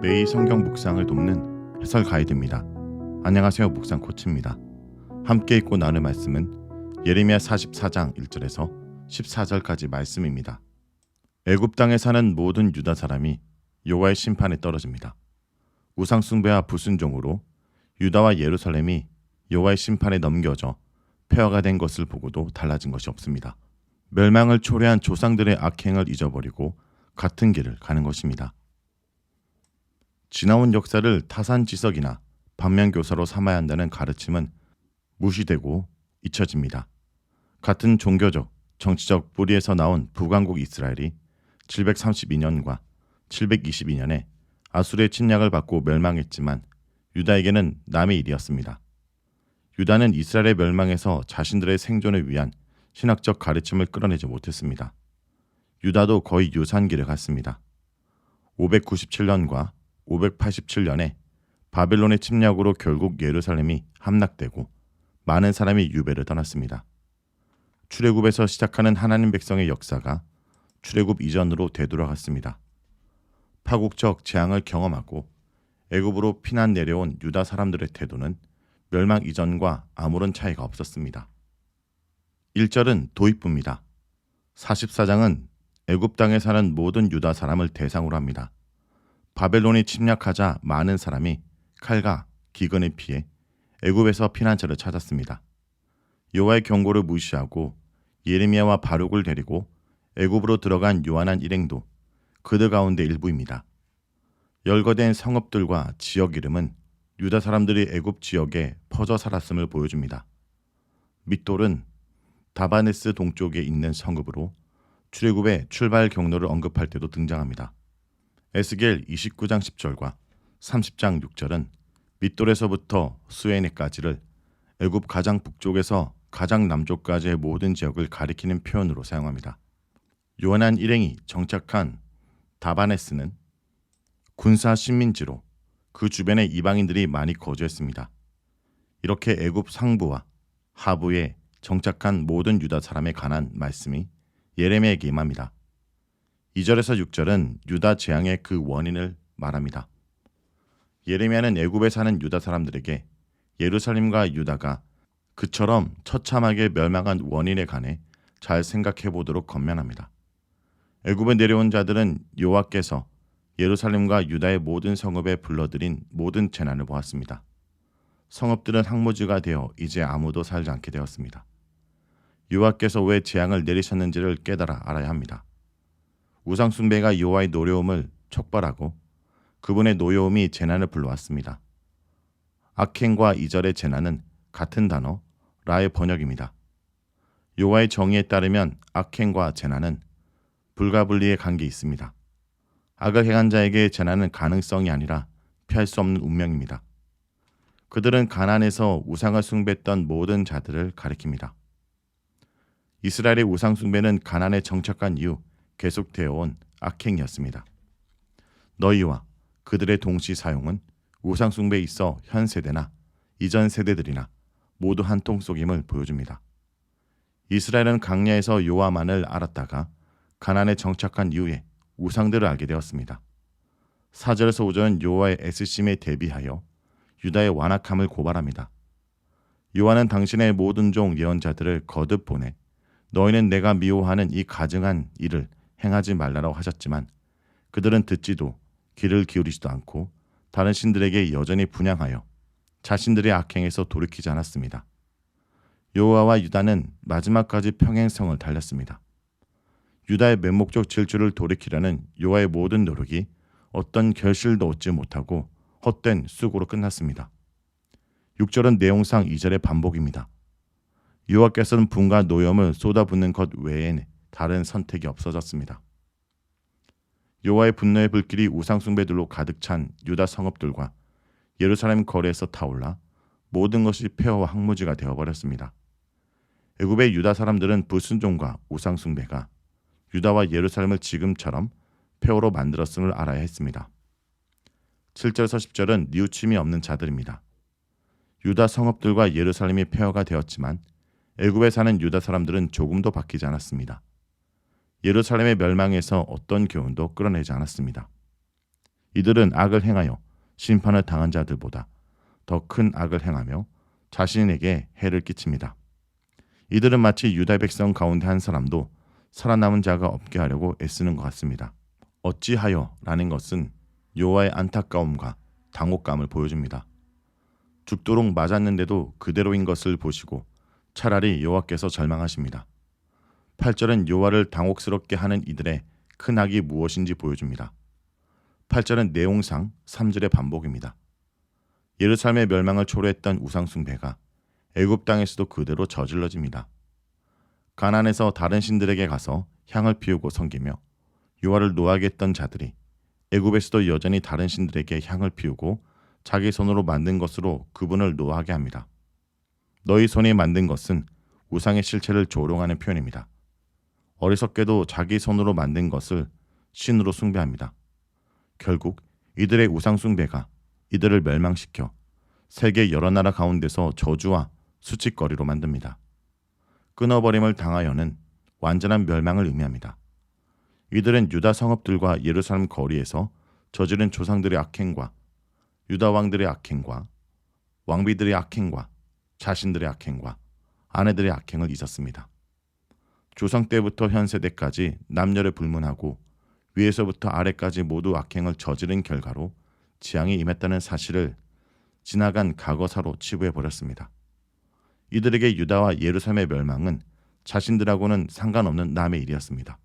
매일 성경 묵상을 돕는 해설 가이드입니다. 안녕하세요. 묵상 코치입니다. 함께 읽고 나눌 말씀은 예레미야 44장 1절에서 14절까지 말씀입니다. 애굽 땅에 사는 모든 유다 사람이 여호와의 심판에 떨어집니다. 우상 숭배와 불순종으로 유다와 예루살렘이 여호와의 심판에 넘겨져 폐허가 된 것을 보고도 달라진 것이 없습니다. 멸망을 초래한 조상들의 악행을 잊어버리고 같은 길을 가는 것입니다. 지나온 역사를 타산지석이나 반면교사로 삼아야 한다는 가르침은 무시되고 잊혀집니다. 같은 종교적, 정치적 뿌리에서 나온 북왕국 이스라엘이 732년과 722년에 아수르의 침략을 받고 멸망했지만 유다에게는 남의 일이었습니다. 유다는 이스라엘의 멸망에서 자신들의 생존을 위한 신학적 가르침을 끌어내지 못했습니다. 유다도 거의 유사한 길을 갔습니다. 597년과 587년에 바벨론의 침략으로 결국 예루살렘이 함락되고 많은 사람이 유배를 떠났습니다. 출애굽에서 시작하는 하나님 백성의 역사가 출애굽 이전으로 되돌아갔습니다. 파국적 재앙을 경험하고 애굽으로 피난 내려온 유다 사람들의 태도는 멸망 이전과 아무런 차이가 없었습니다. 1절은 도입부입니다. 44장은 애굽 땅에 사는 모든 유다 사람을 대상으로 합니다. 바벨론이 침략하자 많은 사람이 칼과 기근에 피해 애굽에서 피난처를 찾았습니다. 여호와의 경고를 무시하고 예레미야와 바룩을 데리고 애굽으로 들어간 요한한 일행도 그들 가운데 일부입니다. 열거된 성읍들과 지역 이름은 유다 사람들이 애굽 지역에 퍼져 살았음을 보여줍니다. 밋돌은 다바네스 동쪽에 있는 성읍으로 출애굽의 출발 경로를 언급할 때도 등장합니다. 에스겔 29장 10절과 30장 6절은 밋돌에서부터 수에네까지를 애굽 가장 북쪽에서 가장 남쪽까지의 모든 지역을 가리키는 표현으로 사용합니다. 요한한 일행이 정착한 다바네스는 군사 식민지로 그 주변에 이방인들이 많이 거주했습니다. 이렇게 애굽 상부와 하부에 정착한 모든 유다 사람에 관한 말씀이 예레미야에게 임합니다. 2절에서 6절은 유다 재앙의 그 원인을 말합니다. 예레미야는 애굽에 사는 유다 사람들에게 예루살렘과 유다가 그처럼 처참하게 멸망한 원인에 관해 잘 생각해 보도록 권면합니다. 애굽에 내려온 자들은 여호와께서 예루살렘과 유다의 모든 성읍에 불러들인 모든 재난을 보았습니다. 성읍들은 황무지가 되어 이제 아무도 살지 않게 되었습니다. 여호와께서 왜 재앙을 내리셨는지를 깨달아 알아야 합니다. 우상 숭배가 여호와의 노여움을 촉발하고 그분의 노여움이 재난을 불러왔습니다. 악행과 이절의 재난은 같은 단어 라의 번역입니다. 여호와의 정의에 따르면 악행과 재난은 불가분리의 관계에 있습니다. 악을 행한 자에게 재난은 가능성이 아니라 피할 수 없는 운명입니다. 그들은 가나안에서 우상을 숭배했던 모든 자들을 가리킵니다. 이스라엘의 우상 숭배는 가나안에 정착한 이후 계속되어 온 악행이었습니다. 너희와 그들의 동시 사용은 우상 숭배에 있어 현 세대나 이전 세대들이나 모두 한 통속임을 보여줍니다. 이스라엘은 광야에서 여호와만을 알았다가 가나안에 정착한 이후에 우상들을 알게 되었습니다. 4절에서 5절은 여호와의 애쓰심에 대비하여 유다의 완악함을 고발합니다. 여호와는 당신의 모든 종 예언자들을 거듭 보내 너희는 내가 미워하는 이 가증한 일을 행하지 말라고 하셨지만 그들은 듣지도 귀를 기울이지도 않고 다른 신들에게 여전히 분향하여 자신들의 악행에서 돌이키지 않았습니다. 여호와와 유다는 마지막까지 평행성을 달렸습니다. 유다의 맹목적 질주를 돌이키려는 여호와의 모든 노력이 어떤 결실도 얻지 못하고 헛된 수고로 끝났습니다. 6절은 내용상 2절의 반복입니다. 여호와께서는 분과 노염을 쏟아붓는 것 외엔 다른 선택이 없어졌습니다. 여호와의 분노의 불길이 우상 숭배들로 가득 찬 유다 성읍들과 예루살렘 거리에서 타올라 모든 것이 폐허와 황무지가 되어버렸습니다. 애굽의 유다 사람들은 불순종과 우상 숭배가 유다와 예루살렘을 지금처럼 폐허로 만들었음을 알아야 했습니다. 7절에서 10절은 뉘우침이 없는 자들입니다. 유다 성읍들과 예루살렘이 폐허가 되었지만 애굽에 사는 유다 사람들은 조금도 바뀌지 않았습니다. 예루살렘의 멸망에서 어떤 교훈도 끌어내지 않았습니다. 이들은 악을 행하여 심판을 당한 자들보다 더 큰 악을 행하며 자신에게 해를 끼칩니다. 이들은 마치 유다 백성 가운데 한 사람도 살아남은 자가 없게 하려고 애쓰는 것 같습니다. 어찌하여 라는 것은 여호와의 안타까움과 당혹감을 보여줍니다. 죽도록 맞았는데도 그대로인 것을 보시고 차라리 여호와께서 절망하십니다. 8절은 여호와를 당혹스럽게 하는 이들의 큰 악이 무엇인지 보여줍니다. 8절은 내용상 3절의 반복입니다. 예루살렘의 멸망을 초래했던 우상숭배가 애굽 땅에서도 그대로 저질러집니다. 가나안에서 다른 신들에게 가서 향을 피우고 섬기며 여호와를 노하게 했던 자들이 애굽에서도 여전히 다른 신들에게 향을 피우고 자기 손으로 만든 것으로 그분을 노하게 합니다. 너희 손이 만든 것은 우상의 실체를 조롱하는 표현입니다. 어리석게도 자기 손으로 만든 것을 신으로 숭배합니다. 결국 이들의 우상 숭배가 이들을 멸망시켜 세계 여러 나라 가운데서 저주와 수치거리로 만듭니다. 끊어버림을 당하여는 완전한 멸망을 의미합니다. 이들은 유다 성읍들과 예루살렘 거리에서 저지른 조상들의 악행과 유다 왕들의 악행과 왕비들의 악행과 자신들의 악행과 아내들의 악행을 잊었습니다. 조상 때부터 현 세대까지 남녀를 불문하고 위에서부터 아래까지 모두 악행을 저지른 결과로 재앙이 임했다는 사실을 지나간 과거사로 치부해버렸습니다. 이들에게 유다와 예루살렘의 멸망은 자신들하고는 상관없는 남의 일이었습니다.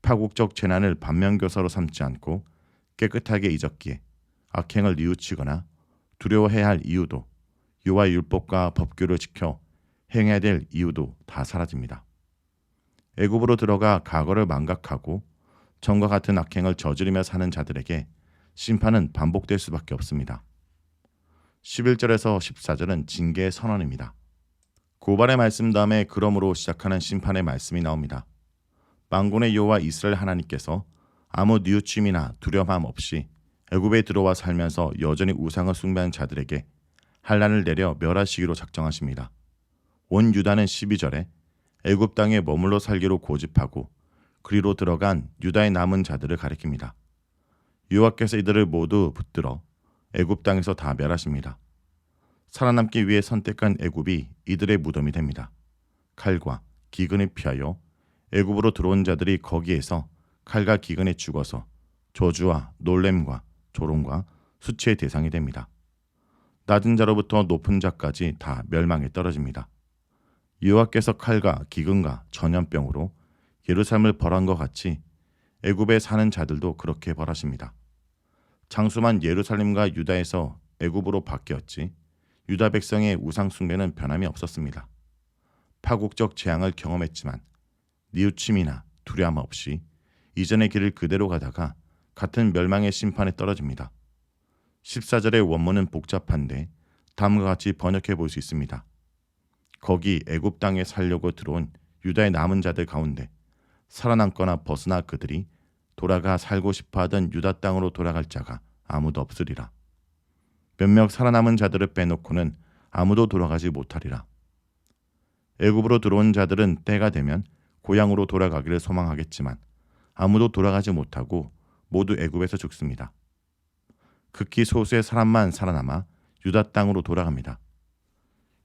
파국적 재난을 반면교사로 삼지 않고 깨끗하게 잊었기에 악행을 뉘우치거나 두려워해야 할 이유도 여호와의 율법과 법규를 지켜 행해야 될 이유도 다 사라집니다. 애굽으로 들어가 과거를 망각하고 전과 같은 악행을 저지르며 사는 자들에게 심판은 반복될 수밖에 없습니다. 11절에서 14절은 징계의 선언입니다. 고발의 말씀 다음에 그러므로 시작하는 심판의 말씀이 나옵니다. 만군의 여호와 이스라엘 하나님께서 아무 뉘우침이나 두려움함 없이 애굽에 들어와 살면서 여전히 우상을 숭배하는 자들에게 환난을 내려 멸하시기로 작정하십니다. 온 유다는 12절에 애굽 땅에 머물러 살기로 고집하고 그리로 들어간 유다의 남은 자들을 가리킵니다. 여호와께서 이들을 모두 붙들어 애굽 땅에서 다 멸하십니다. 살아남기 위해 선택한 애굽이 이들의 무덤이 됩니다. 칼과 기근에 피하여 애굽으로 들어온 자들이 거기에서 칼과 기근에 죽어서 저주와 놀램과 조롱과 수치의 대상이 됩니다. 낮은 자로부터 높은 자까지 다 멸망에 떨어집니다. 여호와께서 칼과 기근과 전염병으로 예루살렘을 벌한 것 같이 애굽에 사는 자들도 그렇게 벌하십니다. 장수만 예루살렘과 유다에서 애굽으로 바뀌었지 유다 백성의 우상 숭배는 변함이 없었습니다. 파국적 재앙을 경험했지만 뉘우침이나 두려움 없이 이전의 길을 그대로 가다가 같은 멸망의 심판에 떨어집니다. 14절의 원문은 복잡한데 다음과 같이 번역해 볼 수 있습니다. 거기 애굽 땅에 살려고 들어온 유다의 남은 자들 가운데 살아남거나 벗어나 그들이 돌아가 살고 싶어하던 유다 땅으로 돌아갈 자가 아무도 없으리라. 몇몇 살아남은 자들을 빼놓고는 아무도 돌아가지 못하리라. 애굽으로 들어온 자들은 때가 되면 고향으로 돌아가기를 소망하겠지만 아무도 돌아가지 못하고 모두 애굽에서 죽습니다. 극히 소수의 사람만 살아남아 유다 땅으로 돌아갑니다.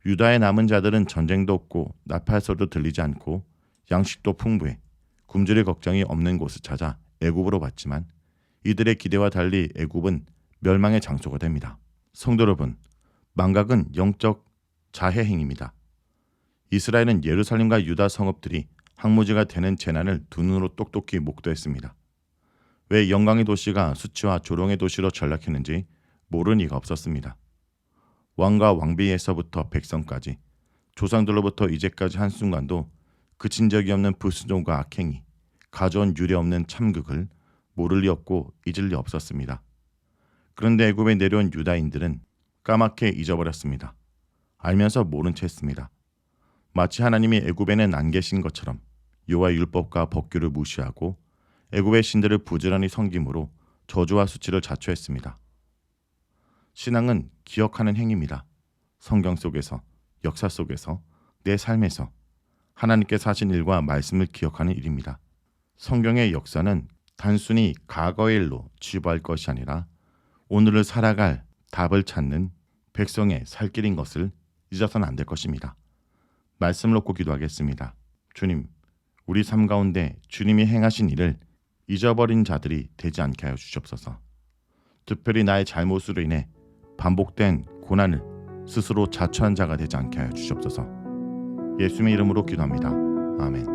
유다의 남은 자들은 전쟁도 없고 나팔 소리도 들리지 않고 양식도 풍부해 굶주릴 걱정이 없는 곳을 찾아 애굽으로 갔지만 이들의 기대와 달리 애굽은 멸망의 장소가 됩니다. 성도 여러분, 망각은 영적 자해행입니다. 이스라엘은 예루살렘과 유다 성읍들이 항무지가 되는 재난을 두 눈으로 똑똑히 목도했습니다. 왜 영광의 도시가 수치와 조롱의 도시로 전락했는지 모르는 이가 없었습니다. 왕과 왕비에서부터 백성까지 조상들로부터 이제까지 한순간도 그친 적이 없는 불순종과 악행이 가져온 유례 없는 참극을 모를 리 없고 잊을 리 없었습니다. 그런데 애굽에 내려온 유다인들은 까맣게 잊어버렸습니다. 알면서 모른 채 했습니다. 마치 하나님이 애굽에는 안 계신 것처럼 여호와의 율법과 법규를 무시하고 애굽의 신들을 부지런히 섬김으로 저주와 수치를 자초했습니다. 신앙은 기억하는 행위입니다. 성경 속에서, 역사 속에서, 내 삶에서 하나님께서 하신 일과 말씀을 기억하는 일입니다. 성경의 역사는 단순히 과거의 일로 치부할 것이 아니라 오늘을 살아갈 답을 찾는 백성의 살 길인 것을 잊어서는 안 될 것입니다. 말씀을 놓고 기도하겠습니다. 주님, 우리 삶 가운데 주님이 행하신 일을 잊어버린 자들이 되지 않게 하여 주시옵소서. 특별히 나의 잘못으로 인해 반복된 고난을 스스로 자초한 자가 되지 않게 하여 주시옵소서. 예수님의 이름으로 기도합니다. 아멘.